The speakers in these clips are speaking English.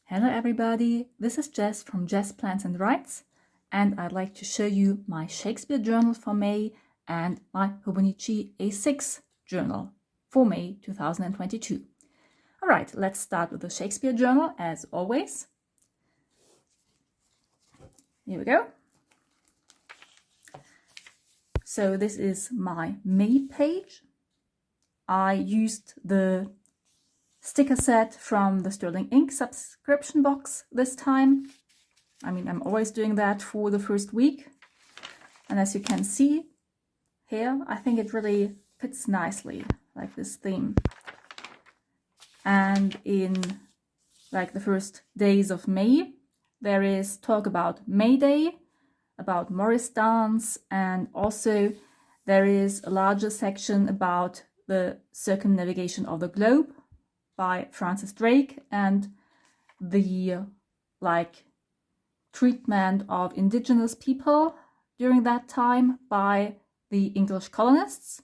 Hello everybody, this is Jess from Jess Plans and Writes, and I'd like to show you my Shakespeare Journal for May and my Hobonichi A6 journal for May 2022. Alright, let's start with the Shakespeare Journal as always. Here we go. So this is my May page. I used the sticker set from the Sterling Ink subscription box this time. I mean, I'm always doing that for the first week. And as you can see here, I think it really fits nicely, like this theme. And in like the first days of May, there is talk about May Day, about Morris dance, and also there is a larger section about the circumnavigation of the globe by Francis Drake and the treatment of indigenous people during that time by the English colonists.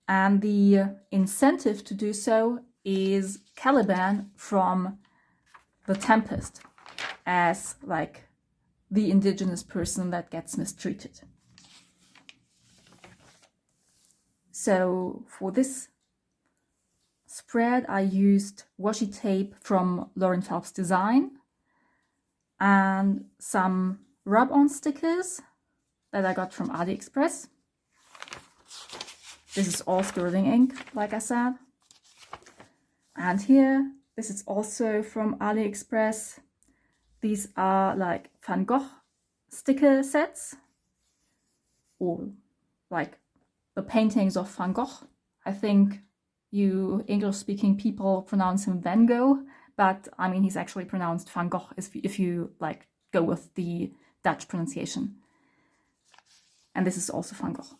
And the incentive to do so is Caliban from The Tempest as the indigenous person that gets mistreated. So for this spread, I used washi tape from Lauren Phelps Design and some rub-on stickers that I got from AliExpress. This is all sterling ink, like I said. And here, this is also from AliExpress. These are like Van Gogh sticker sets, or like the paintings of Van Gogh. I think you English-speaking people pronounce him Van Gogh, but I mean he's actually pronounced Van Gogh if you go with the Dutch pronunciation. And this is also Van Gogh.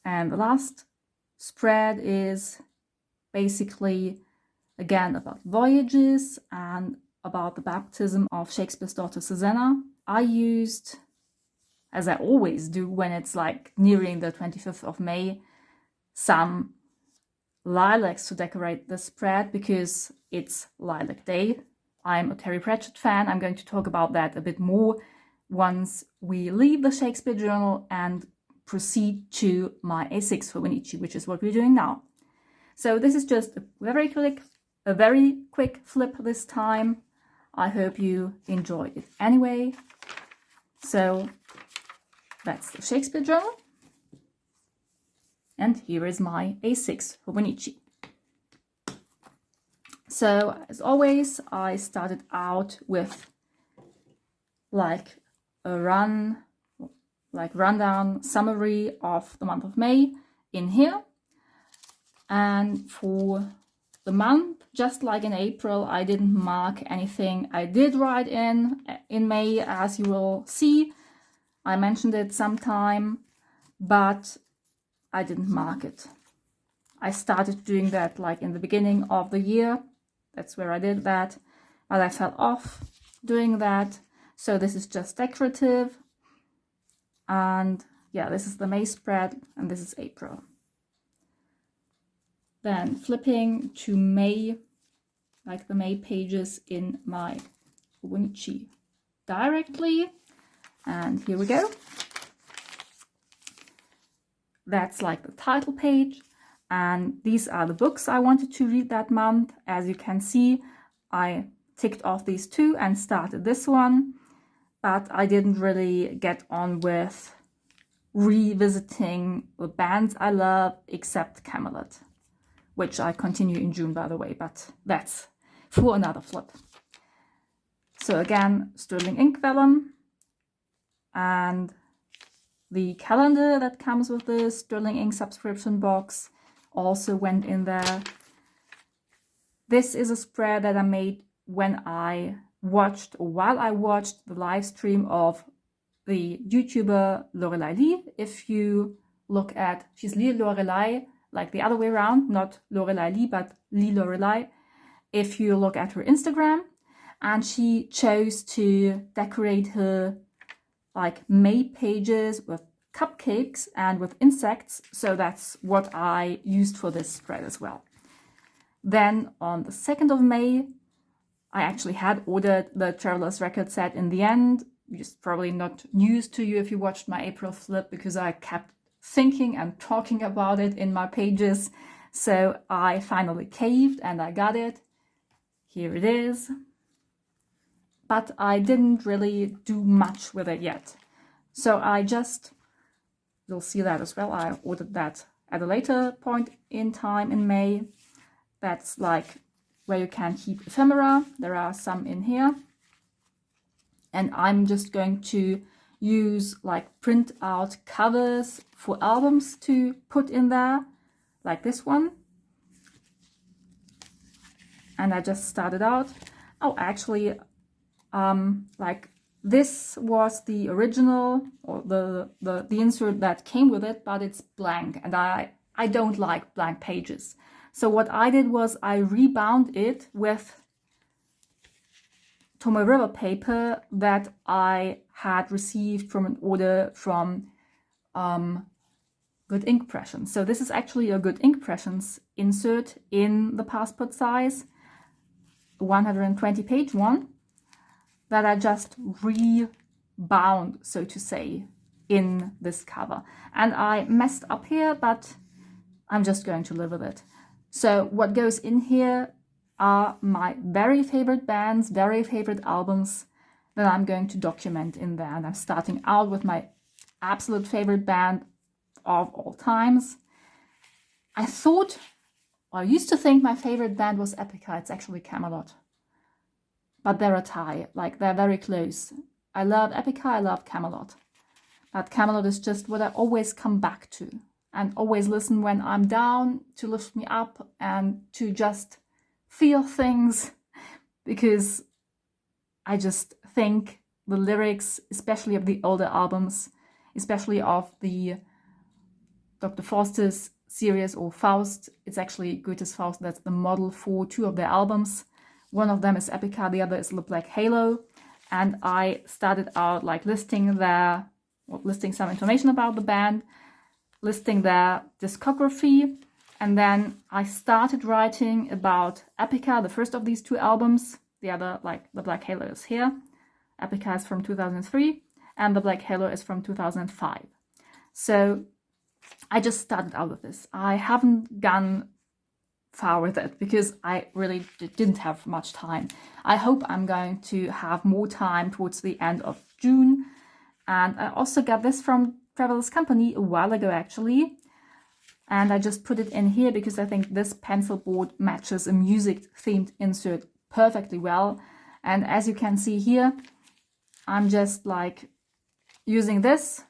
And the last spread is basically again about voyages and about the baptism of Shakespeare's daughter Susanna. I used, as I always do when it's nearing the 25th of May, some lilacs to decorate the spread because it's Lilac Day. I'm a Terry Pratchett fan. I'm going to talk about that a bit more once we leave the Shakespeare Journal and proceed to my A6 Hobonichi, which is what we're doing now. So this is just a very quick flip this time. I hope you enjoy it anyway. So that's the Shakespeare Journal. And here is my A6 Hobonichi. So as always, I started out with a rundown summary of the month of May in here. And for the month, just like in April, I didn't mark anything. I did write in May, as you will see. I mentioned it sometime, but I didn't mark it. I started doing that in the beginning of the year. That's where I did that, but I fell off doing that. So this is just decorative. And yeah, this is the May spread and this is April. Then flipping to May, the May pages in my Hobonichi directly. And here we go. That's the title page. And these are the books I wanted to read that month. As you can see, I ticked off these two and started this one. But I didn't really get on with revisiting the bands I love, except Camelot, which I continue in June, by the way, but that's for another flip. So again, sterling ink vellum, and the calendar that comes with the sterling ink subscription box also went in there. This is a spread that I made while I watched the live stream of the YouTuber Lorelei Lee. If you look at, she's Lee Lorelei, the other way around, not Lorelei Lee, but Lee Lorelei. If you look at her Instagram, and she chose to decorate her May pages with cupcakes and with insects. So that's what I used for this spread as well. Then on the 2nd of May, I actually had ordered the Traveler's record set in the end. It's probably not news to you if you watched my April flip, because I kept thinking and talking about it in my pages. So I finally caved and I got it. Here it is. But I didn't really do much with it yet. So you'll see that as well. I ordered that at a later point in time in May. That's like where you can keep ephemera. There are some in here. And I'm just going to use like print out covers for albums to put in there, like this one. And I just started out. Oh, actually, like this was the original, or the insert that came with it, but it's blank, and I don't like blank pages. So what I did was I rebound it with Tomoe River paper that I had received from an order from Good Ink Impressions. So this is actually a Good Ink Impressions insert in the passport size, 120 page one, that I just rebound, so to say, in this cover. And I messed up here, but I'm just going to live with it. So what goes in here are my very favorite bands, very favorite albums that I'm going to document in there. And I'm starting out with my absolute favorite band of all times. I used to think my favorite band was Epica. It's actually Camelot. But they're a tie, like they're very close. I love Epica, I love Camelot. But Camelot is just what I always come back to and always listen when I'm down, to lift me up and to just feel things, because I just think the lyrics, especially of the older albums, especially of the Dr. Faustus series or Faust, it's actually Goethe's Faust, that's the model for two of their albums. One of them is Epica, the other is The Black Halo. And I started out like listing some information about the band, listing their discography, and then I started writing about Epica, the first of these two albums. The other, like The Black Halo, is here. Epica is from 2003, and The Black Halo is from 2005. So I just started out with this. I haven't gone far with it because I really didn't have much time. I hope I'm going to have more time towards the end of June. And I also got this from Traveler's Company a while ago, actually. And I just put it in here because I think this pencil board matches a music-themed insert perfectly well. And as you can see here, I'm just like using this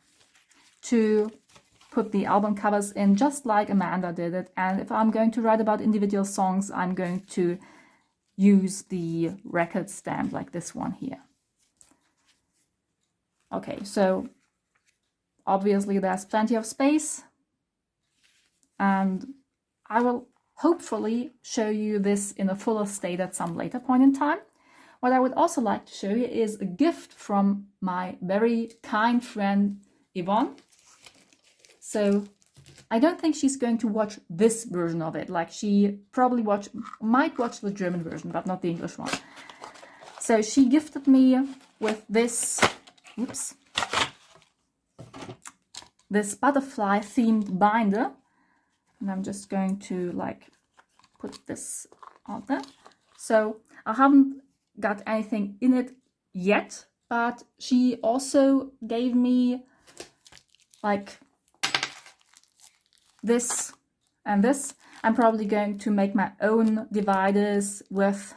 to put the album covers in, just like Amanda did it. And if I'm going to write about individual songs, I'm going to use the record stamp like this one here. Okay, so obviously there's plenty of space, and I will hopefully show you this in a fuller state at some later point in time. What I would also like to show you is a gift from my very kind friend Yvonne. So I don't think she's going to watch this version of it. Like, she probably might watch the German version, but not the English one. So she gifted me with this, this butterfly themed binder. And I'm just going to like put this on there. So I haven't got anything in it yet, but she also gave me like this and this. I'm probably going to make my own dividers with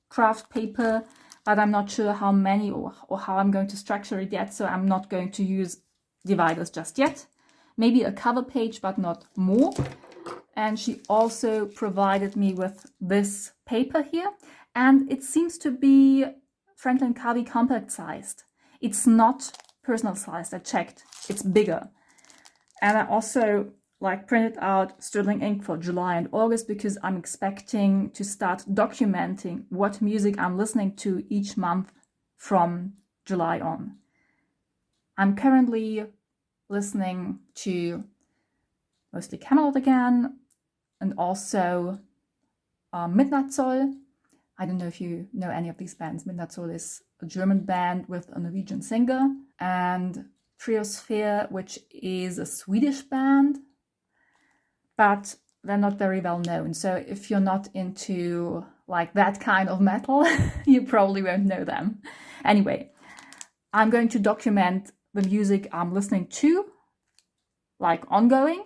craft paper, but I'm not sure how many or how I'm going to structure it yet, so I'm not going to use dividers just yet. Maybe a cover page, but not more. And she also provided me with this paper here, and it seems to be Franklin Covey compact sized. It's not personal sized, I checked, it's bigger. And I also like printed out Sterling ink for July and August because I'm expecting to start documenting what music I'm listening to each month from July on. I'm currently listening to mostly Camelot again, and also Midnight Soul. I don't know if you know any of these bands. Midnight Soul is a German band with a Norwegian singer, and Triosphere, which is a Swedish band, but they're not very well known. So if you're not into like that kind of metal, you probably won't know them. Anyway, I'm going to document the music I'm listening to, like ongoing,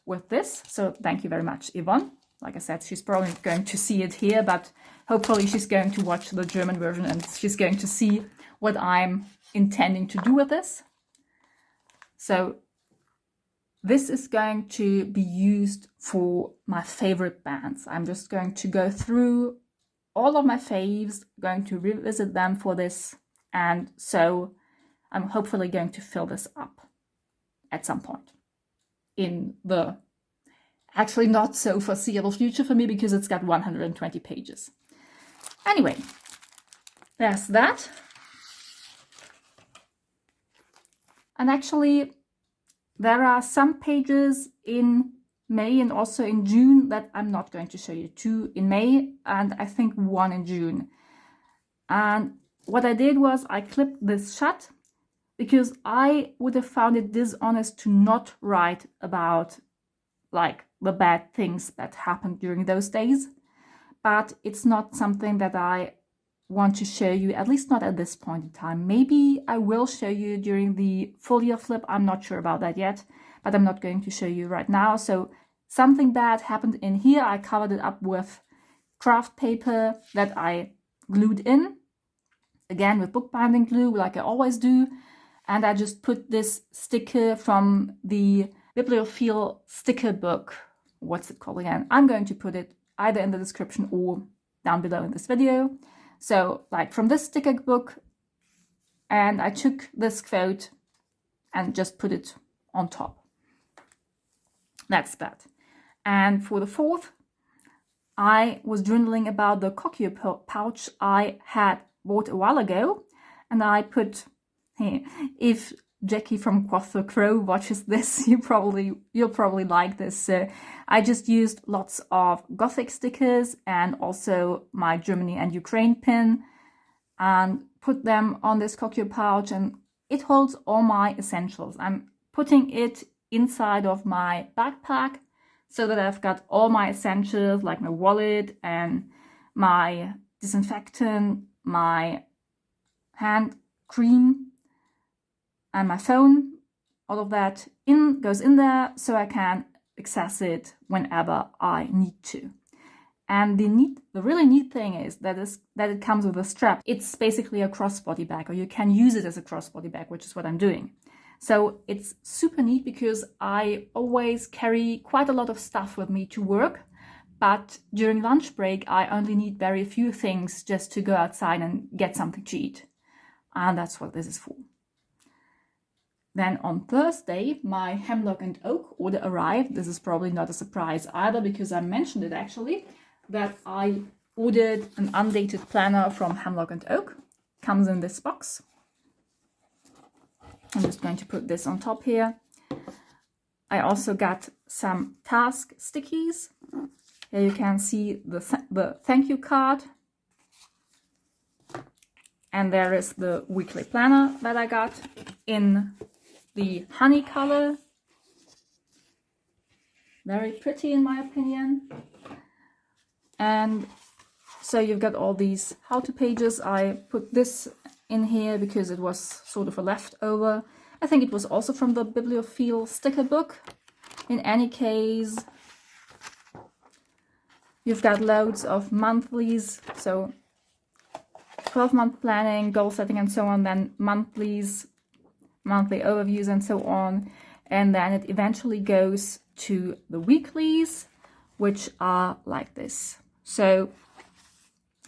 with this. So thank you very much, Yvonne. Like I said, she's probably going to see it here, but hopefully she's going to watch the German version and she's going to see what I'm intending to do with this. So this is going to be used for my favorite bands. I'm just going to go through all of my faves, going to revisit them for this, and so I'm hopefully going to fill this up at some point in the actually not so foreseeable future for me, because it's got 120 pages. Anyway, there's that. And actually, there are some pages in May and also in June that I'm not going to show you. 2 in May and I think 1 in June. And what I did was I clipped this shut because I would have found it dishonest to not write about like the bad things that happened during those days. But it's not something that I want to show you, at least not at this point in time. Maybe I will show you during the full year flip. I'm not sure about that yet, but I'm not going to show you right now. So something bad happened in here. I covered it up with craft paper that I glued in, again with bookbinding glue like I always do. And I just put this sticker from the Bibliophile sticker book. What's it called again? I'm going to put it either in the description or down below in this video. So like from this sticker book, and I took this quote and just put it on top. That's that. And for the 4th, I was journaling about the cocktail pouch I had bought a while ago, and I put, hey, if Jackie from Quoth the Crow watches this, you'll probably like this. So I just used lots of Gothic stickers and also my Germany and Ukraine pin and put them on this cocktail pouch, and it holds all my essentials. I'm putting it inside of my backpack so that I've got all my essentials like my wallet and my disinfectant, my hand cream, and my phone. All of that goes in there so I can access it whenever I need to. And the really neat thing is that it comes with a strap. It's basically a crossbody bag, or you can use it as a crossbody bag, which is what I'm doing. So it's super neat because I always carry quite a lot of stuff with me to work, but during lunch break I only need very few things just to go outside and get something to eat. And that's what this is for. Then on Thursday, my Hemlock and Oak order arrived. This is probably not a surprise either, because I mentioned it actually, that I ordered an undated planner from Hemlock and Oak. Comes in this box. I'm just going to put this on top here. I also got some task stickies. Here you can see the thank you card. And there is the weekly planner that I got in the honey color. Very pretty in my opinion. And so you've got all these how-to pages. I put this in here because it was sort of a leftover. I think it was also from the Bibliophile sticker book. In any case, you've got loads of monthlies, so 12-month planning, goal setting and so on, then monthlies, monthly overviews and so on. And then it eventually goes to the weeklies, which are like this. So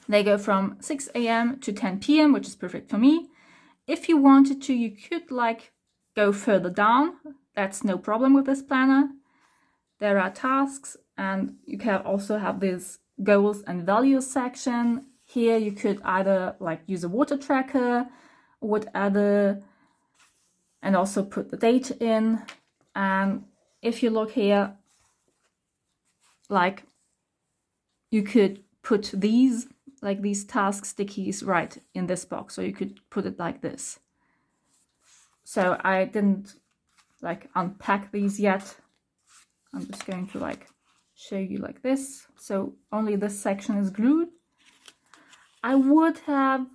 they go from 6 a.m. to 10 p.m., which is perfect for me. If you wanted to, you could like go further down. That's no problem with this planner. There are tasks, and you can also have this goals and values section. Here you could either like use a water tracker or whatever, and also put the date in. And if you look here, like you could put these, like these task stickies, right in this box. So you could put it like this. So I didn't like unpack these yet. I'm just going to like show you like this. So only this section is glued. I would have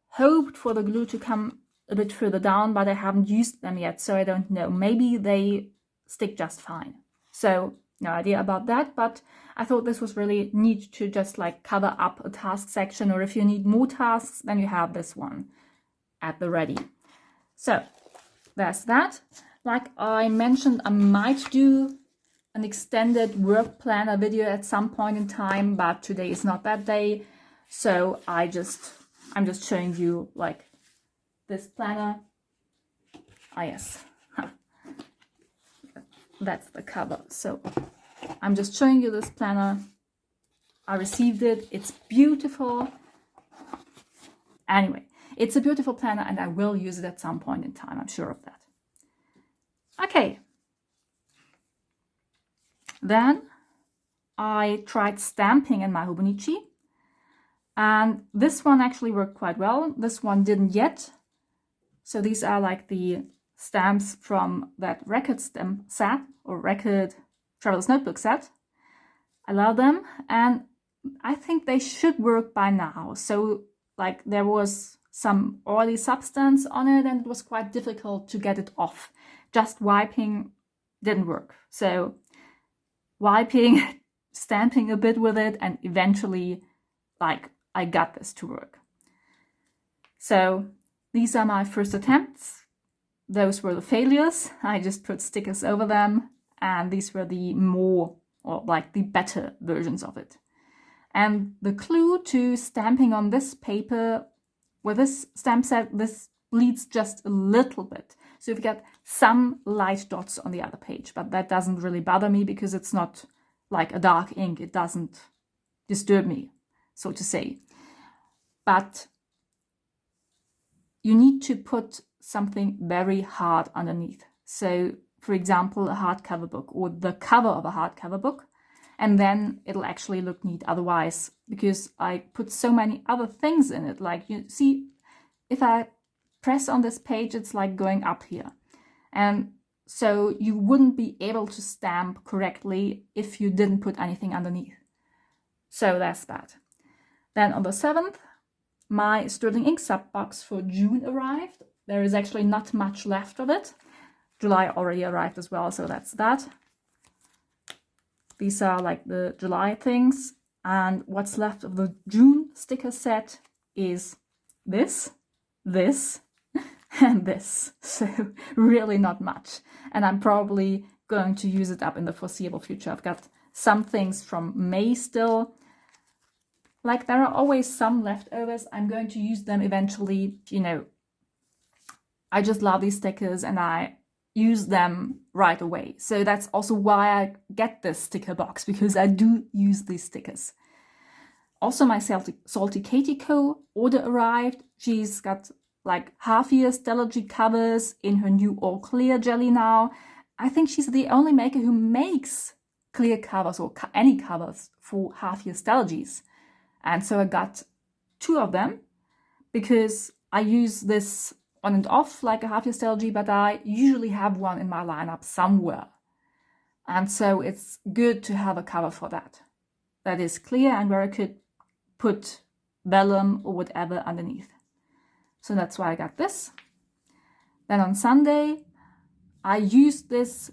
hoped for the glue to come a bit further down, but I haven't used them yet, so I don't know. Maybe they stick just fine. So no idea about that, but I thought this was really neat to just like cover up a task section, or if you need more tasks, then you have this one at the ready. So there's that. Like I mentioned, I might do an extended work planner video at some point in time, but today is not that day. So I'm just showing you like this planner. Ah, yes. That's the cover. So I'm just showing you this planner. I received it. It's beautiful. Anyway, it's a beautiful planner and I will use it at some point in time. I'm sure of that. Okay. Then I tried stamping in my Hobonichi. And this one actually worked quite well. This one didn't yet. So these are like the stamps from that record stamp set or record traveler's notebook set. I love them and I think they should work by now. So like there was some oily substance on it and it was quite difficult to get it off. Just wiping didn't work. So wiping, stamping a bit with it, and eventually like I got this to work. So these are my first attempts. Those were the failures. I just put stickers over them, and these were the more, or like the better versions of it. And the clue to stamping on this paper with this stamp set, this bleeds just a little bit. So you've got some light dots on the other page, but that doesn't really bother me because it's not like a dark ink. It doesn't disturb me, so to say. But you need to put something very hard underneath. So, for example, a hardcover book or the cover of a hardcover book, and then it'll actually look neat otherwise, because I put so many other things in it. Like you see, if I press on this page, it's like going up here. And so you wouldn't be able to stamp correctly if you didn't put anything underneath. So that's bad. Then on the 7th, my Sterling ink sub box for June arrived. There is actually not much left of it. July already arrived as well, so that's that. These are like the July things. And what's left of the June sticker set is this, this, and this. So really not much. And I'm probably going to use it up in the foreseeable future. I've got some things from May still. Like there are always some leftovers. I'm going to use them eventually. You know, I just love these stickers and I use them right away. So that's also why I get this sticker box, because I do use these stickers. Also, my Salty Katie Co. order arrived. She's got like half-year Stellargy covers in her new all clear jelly now. I think she's the only maker who makes clear covers or any covers for half-year Stellargies. And so I got 2 of them because I use this on and off like a half-year Stellargy, but I usually have one in my lineup somewhere. And so it's good to have a cover for that. That is clear and where I could put vellum or whatever underneath. So that's why I got this. Then on Sunday, I used this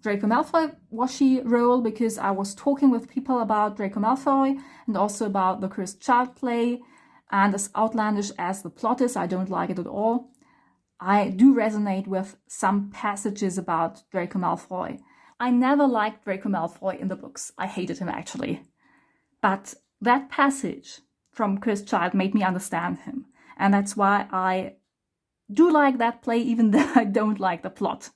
Draco Malfoy washi roll because I was talking with people about Draco Malfoy and also about the Cursed Child play. And as outlandish as the plot is, I don't like it at all. I do resonate with some passages about Draco Malfoy. I never liked Draco Malfoy in the books. I hated him actually. But that passage from Cursed Child made me understand him. And that's why I do like that play, even though I don't like the plot.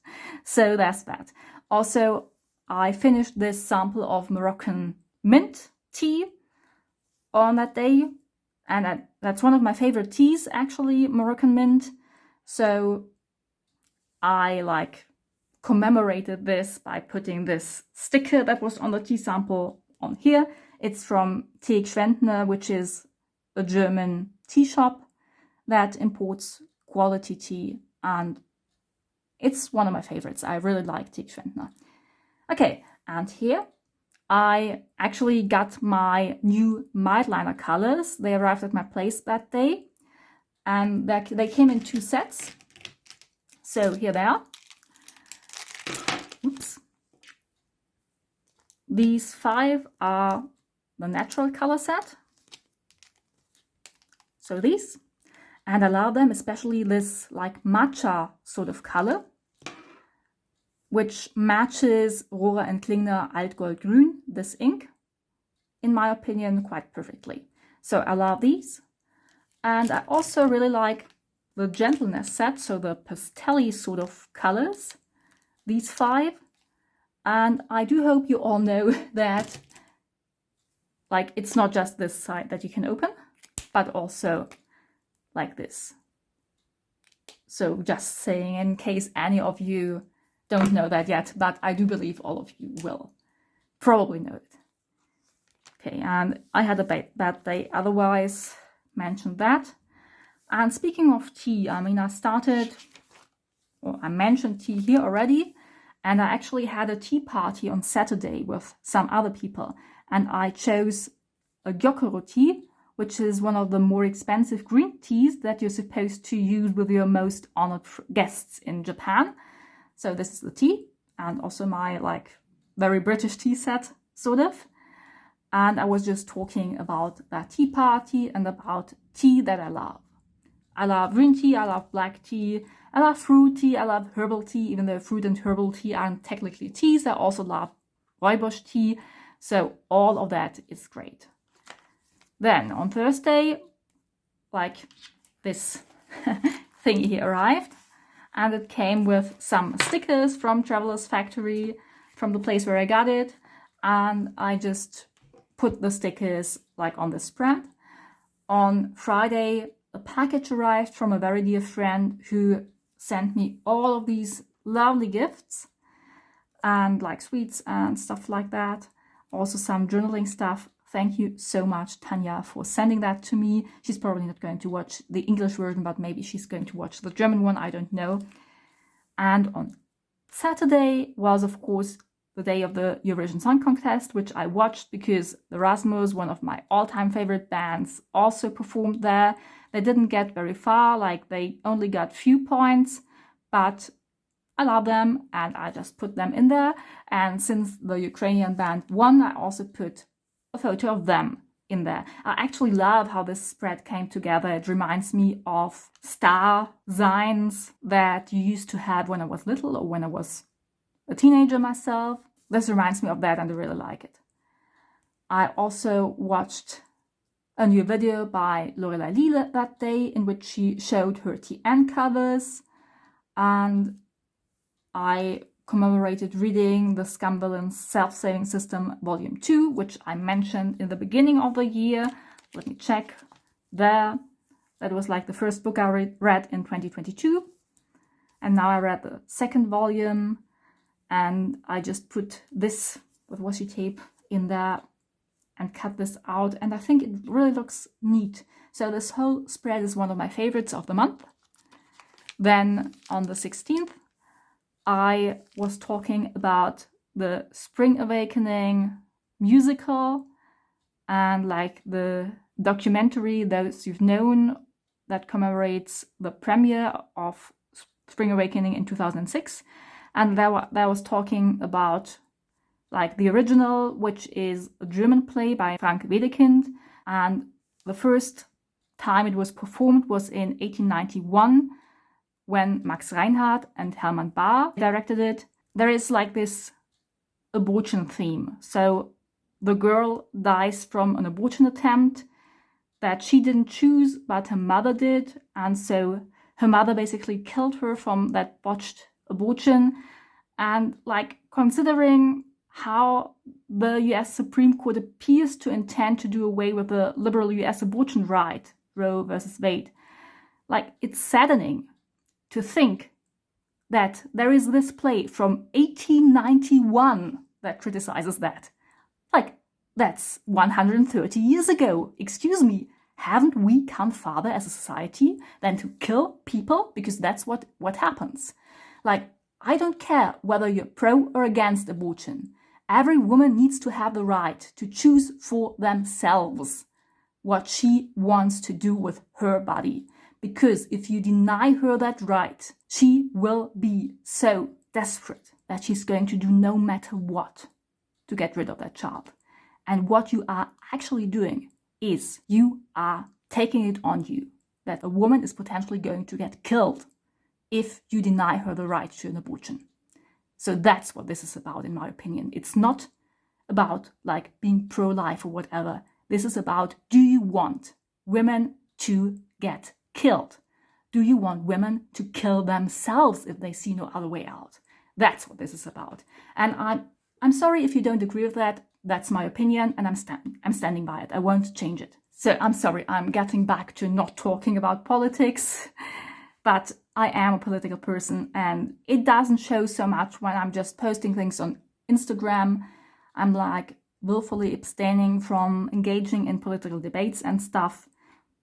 So that's that. Also, I finished this sample of Moroccan mint tea on that day. And that's one of my favorite teas, actually, Moroccan mint. So I like commemorated this by putting this sticker that was on the tea sample on here. It's from Gentleness, which is a German tea shop that imports quality tea, and it's one of my favorites. I really like Gentleness. Okay, and here I actually got my new Mildliner colors. They arrived at my place that day, and they came in 2 sets. So here they are. Oops. These 5 are the natural color set. So these. And I love them, especially this like matcha sort of color, which matches Rohrer and Klingner Altgold Grün, this ink, in my opinion, quite perfectly. So I love these. And I also really like the Gentleness set, so the pastel-y sort of colors, these 5. And I do hope you all know that like it's not just this side that you can open, but also like this. So just saying in case any of you don't know that yet, but I do believe all of you will probably know it. Okay, and I had a bad day otherwise, mentioned that. And speaking of tea, I mean, I mentioned tea here already, and I actually had a tea party on Saturday with some other people, and I chose a Gyokuro tea, which is one of the more expensive green teas that you're supposed to use with your most honored guests in Japan. So this is the tea, and also my like very British tea set, sort of. And I was just talking about that tea party and about tea that I love. I love green tea, I love black tea, I love fruit tea, I love herbal tea, even though fruit and herbal tea aren't technically teas. I also love rooibos tea. So all of that is great. Then on Thursday, like this thingy here arrived, and it came with some stickers from Traveler's Factory, from the place where I got it, and I just put the stickers like on the spread. On Friday, a package arrived from a very dear friend who sent me all of these lovely gifts and like sweets and stuff like that. Also some journaling stuff. Thank you so much, Tanya, for sending that to me. She's probably not going to watch the English version, but maybe she's going to watch the German one, I don't know. And on Saturday was, of course, the day of the Eurovision Song Contest, which I watched because the Rasmus, one of my all-time favorite bands, also performed there. They didn't get very far, like they only got few points, but I love them and I just put them in there. And since the Ukrainian band won, I also put a photo of them in there. I actually love how this spread came together. It reminds me of star signs that you used to have when I was little or when I was a teenager myself. This reminds me of that and I really like it. I also watched a new video by Lorelei Lille that day in which she showed her TN covers, and I commemorated reading The Scum Villain's Self-Saving System Volume 2, which I mentioned in the beginning of the year. Let me check there. That was like the first book I read in 2022. And now I read the second volume, and I just put this with washi tape in there and cut this out, and I think it really looks neat. So this whole spread is one of my favorites of the month. Then on the 16th, I was talking about the Spring Awakening musical and like the documentary Those You've Known that commemorates the premiere of Spring Awakening in 2006. And there was talking about like the original, which is a German play by Frank Wedekind. And the first time it was performed was in 1891 when Max Reinhardt and Hermann Bahr directed it. There is like this abortion theme. So the girl dies from an abortion attempt that she didn't choose, but her mother did. And so her mother basically killed her from that botched abortion. And like considering how the US Supreme Court appears to intend to do away with the liberal US abortion right, Roe versus Wade, like it's saddening to think that there is this play from 1891 that criticizes that. Like, That's 130 years ago. Excuse me. Haven't we come farther as a society than to kill people? Because that's what happens. Like, I don't care whether you're pro or against abortion. Every woman needs to have the right to choose for themselves what she wants to do with her body. Because if you deny her that right, she will be so desperate that she's going to do no matter what to get rid of that child. And what you are actually doing is you are taking it on you that a woman is potentially going to get killed if you deny her the right to an abortion. So that's what this is about, in my opinion. It's not about like being pro-life or whatever. This is about, do you want women to get killed? Do you want women to kill themselves if they see no other way out? That's what this is about. And I'm sorry if you don't agree with that. That's my opinion, and I'm standing by it. I won't change it. So I'm sorry, I'm getting back to not talking about politics, but I am a political person, and it doesn't show so much when I'm just posting things on Instagram. I'm like willfully abstaining from engaging in political debates and stuff,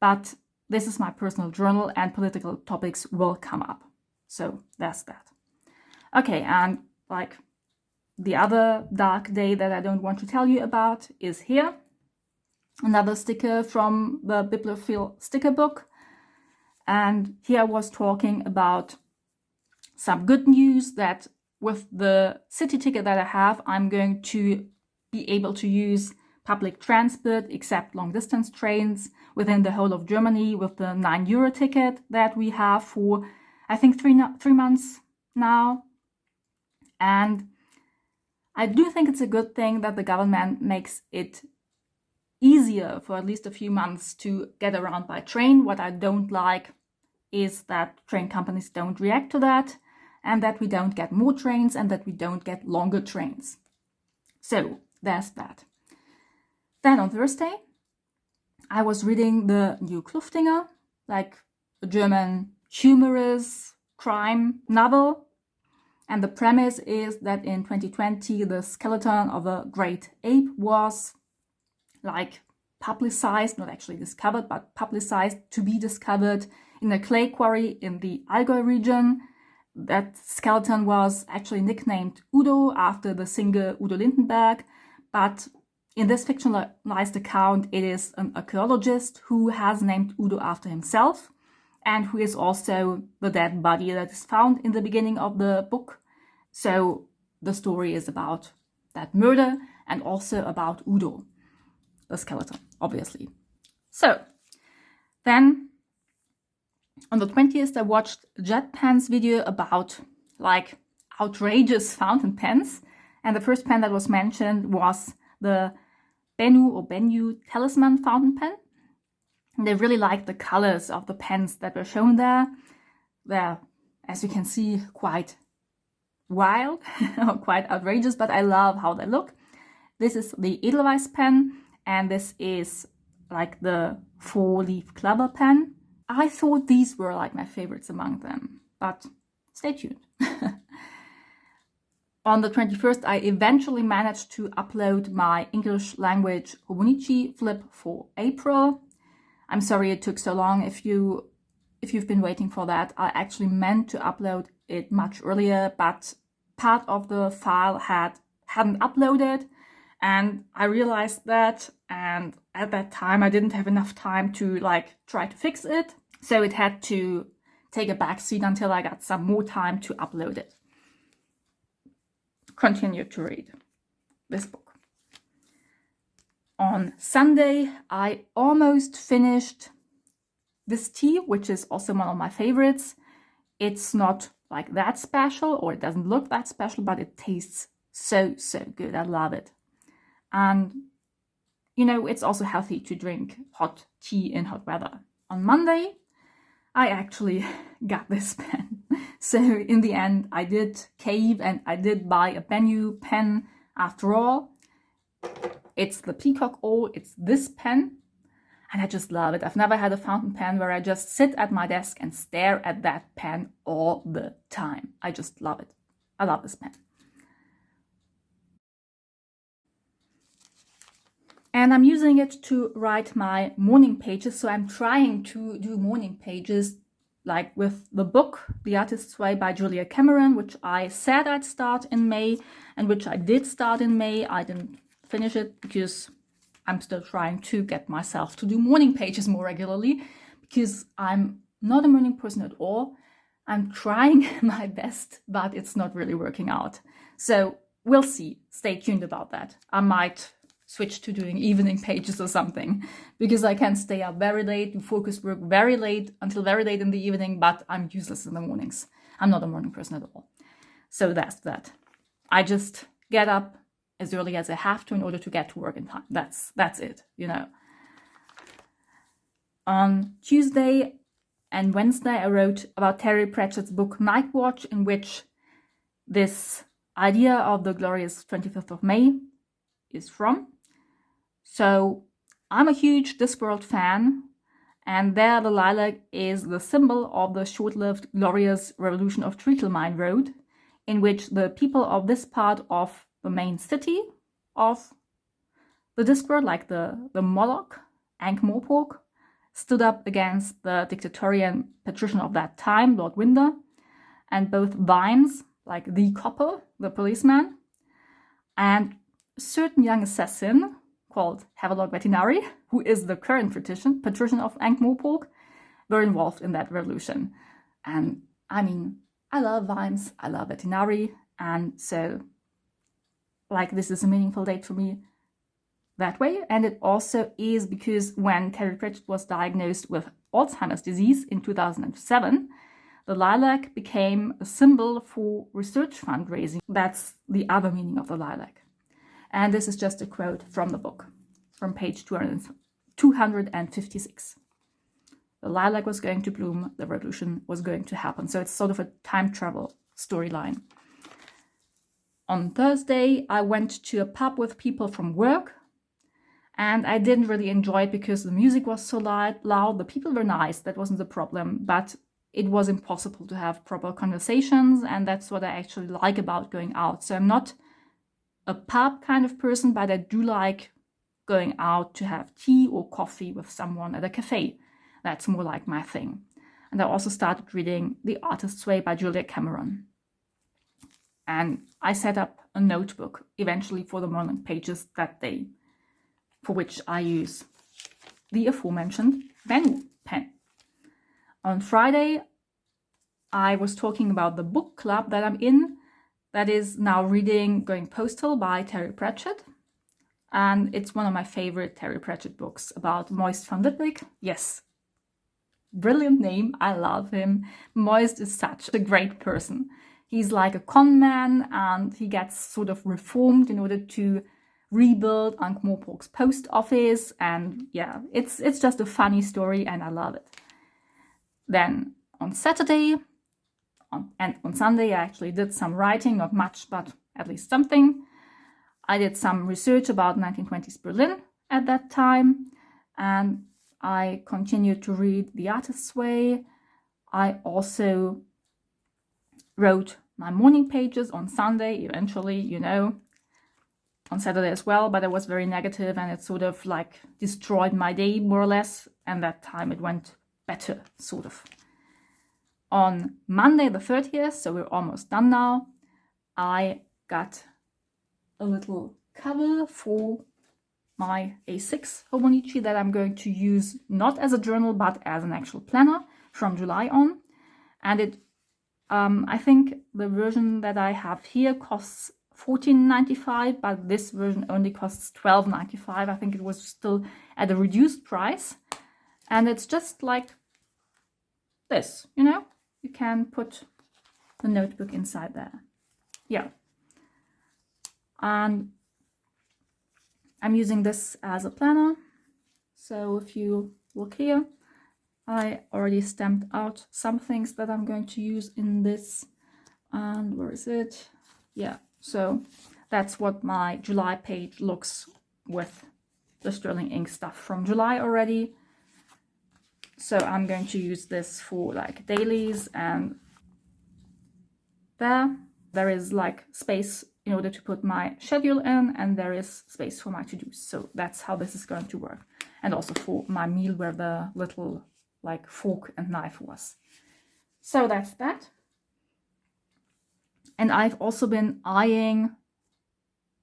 but this is my personal journal and political topics will come up. So that's that. Okay, and like the other dark day that I don't want to tell you about is here. Another sticker from the Bibliophile sticker book. And here I was talking about some good news that with the city ticket that I have, I'm going to be able to use public transport except long distance trains within the whole of Germany with the €9 ticket that we have for, I think, three months now. And I do think it's a good thing that the government makes it easier for at least a few months to get around by train. What I don't like is that train companies don't react to that, and that we don't get more trains, and that we don't get longer trains. So there's that. Then on Thursday, I was reading the new Kluftinger, like a German humorous crime novel. And the premise is that in 2020, the skeleton of a great ape was like publicized, not actually discovered, but publicized to be discovered in a clay quarry in the Allgäu region. That skeleton was actually nicknamed Udo after the singer Udo Lindenberg. But in this fictionalized account, it is an archaeologist who has named Udo after himself, and who is also the dead body that is found in the beginning of the book. So the story is about that murder and also about Udo, the skeleton, obviously. So then on the 20th, I watched Jet Pen's video about like outrageous fountain pens. And the first pen that was mentioned was the BENU Talisman fountain pen. And they really liked the colors of the pens that were shown there. They're, as you can see, quite wild or quite outrageous, but I love how they look. This is the Edelweiss pen, and this is like the 4-leaf clover pen. I thought these were like my favorites among them, but stay tuned. On the 21st, I eventually managed to upload my English language Hobonichi Flip for April. I'm sorry it took so long. If you've been waiting for that, I actually meant to upload it much earlier, but part of the file hadn't uploaded, and I realized that, and at that time I didn't have enough time to like try to fix it, so it had to take a backseat until I got some more time to upload it. Continue to read this book. On Sunday, I almost finished this tea, which is also one of my favorites. It's not like that special, or it doesn't look that special, but it tastes so good. I love it. And, you know, it's also healthy to drink hot tea in hot weather. On Monday, I actually got this pen. So in the end, I did cave and I did buy a BENU pen after all. It's the Peacock O, it's this pen, and I just love it. I've never had a fountain pen where I just sit at my desk and stare at that pen all the time. I just love it. I love this pen. And I'm using it to write my morning pages. So I'm trying to do morning pages like with the book, The Artist's Way by Julia Cameron, which I said I'd start in May and which I did start in May. I didn't finish it because I'm still trying to get myself to do morning pages more regularly because I'm not a morning person at all. I'm trying my best, but it's not really working out. So we'll see. Stay tuned about that. I might switch to doing evening pages or something because I can stay up very late, do focus work very late until very late in the evening, but I'm useless in the mornings. I'm not a morning person at all. So that's that. I just get up as early as I have to in order to get to work in time. That's it, you know. On Tuesday and Wednesday, I wrote about Terry Pratchett's book Night Watch, in which this idea of the glorious 25th of May is from. So I'm a huge Discworld fan, and there the lilac is the symbol of the short-lived glorious revolution of Treacle Road, in which the people of this part of the main city of the Discworld, like the Moloch, Ankh-Morpork, stood up against the dictatorial patrician of that time, Lord Winder, and both Vimes, like the copper, the policeman, and a certain young assassin called Havelock Veterinary, who is the current patrician of Ankh-Morpork, were involved in that revolution. And I mean, I love Vimes, I love Veterinary, and so like this is a meaningful date for me that way. And it also is because when Terry Pratchett was diagnosed with Alzheimer's disease in 2007, the lilac became a symbol for research fundraising. That's the other meaning of the lilac. And this is just a quote from the book, from page 256. The lilac was going to bloom, the revolution was going to happen. So it's sort of a time travel storyline. On Thursday, I went to a pub with people from work, and I didn't really enjoy it because the music was so loud. The people were nice, that wasn't the problem, but it was impossible to have proper conversations, and that's what I actually like about going out. So I'm not a pub kind of person, but I do like going out to have tea or coffee with someone at a cafe. That's more like my thing. And I also started reading The Artist's Way by Julia Cameron. And I set up a notebook eventually for the morning pages that day, for which I use the aforementioned BENU pen. On Friday, I was talking about the book club that I'm in, that is now reading Going Postal by Terry Pratchett. And it's one of my favorite Terry Pratchett books about Moist van Lipwijk. Yes, brilliant name, I love him. Moist is such a great person. He's like a con man, and he gets sort of reformed in order to rebuild Ankh-Morpork's post office. And yeah, it's just a funny story, and I love it. Then on Saturday and on Sunday, I actually did some writing, not much, but at least something. I did some research about 1920s Berlin at that time, and I continued to read The Artist's Way. I also wrote my morning pages on Sunday, eventually, you know, on Saturday as well, but I was very negative and it sort of like destroyed my day more or less, and that time it went better, sort of. On Monday the 30th, so we're almost done now, I got a little cover for my A6 Hobonichi that I'm going to use not as a journal but as an actual planner from July on. And it, I think the version that I have here costs $14.95, but this version only costs $12.95. I think it was still at a reduced price. And it's just like this, you know? You can put the notebook inside there. Yeah. And I'm using this as a planner. So if you look here, I already stamped out some things that I'm going to use in this. And where is it? Yeah, so that's what my July page looks with the sterling ink stuff from July already. So I'm going to use this for like dailies and there. there is like space in order to put my schedule in, and there is space for my to-dos. So that's how this is going to work. And also for my meal where the little like fork and knife was. So that's that. And I've also been eyeing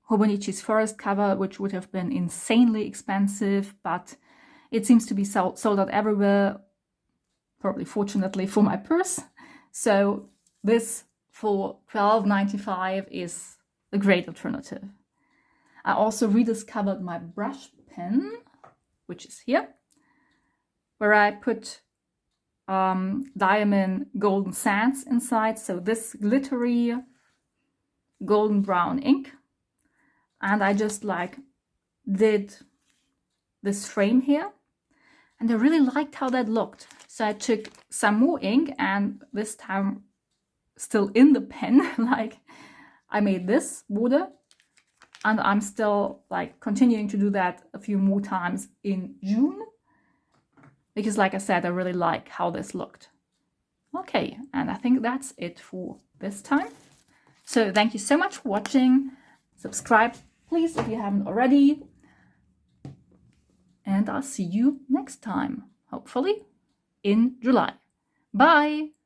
Hobonichi's first cover, which would have been insanely expensive, but it seems to be sold out everywhere, probably fortunately for my purse. So this for $12.95 is a great alternative. I also rediscovered my brush pen, which is here, where I put diamond golden sands inside. So this glittery golden brown ink. And I just like did this frame here. And I really liked how that looked. So I took some more ink, and this time still in the pen, like I made this border, and I'm still like continuing to do that a few more times in June, because like I said, I really like how this looked. Okay, and I think that's it for this time. So thank you so much for watching. Subscribe, please, if you haven't already. And I'll see you next time, hopefully in July. Bye!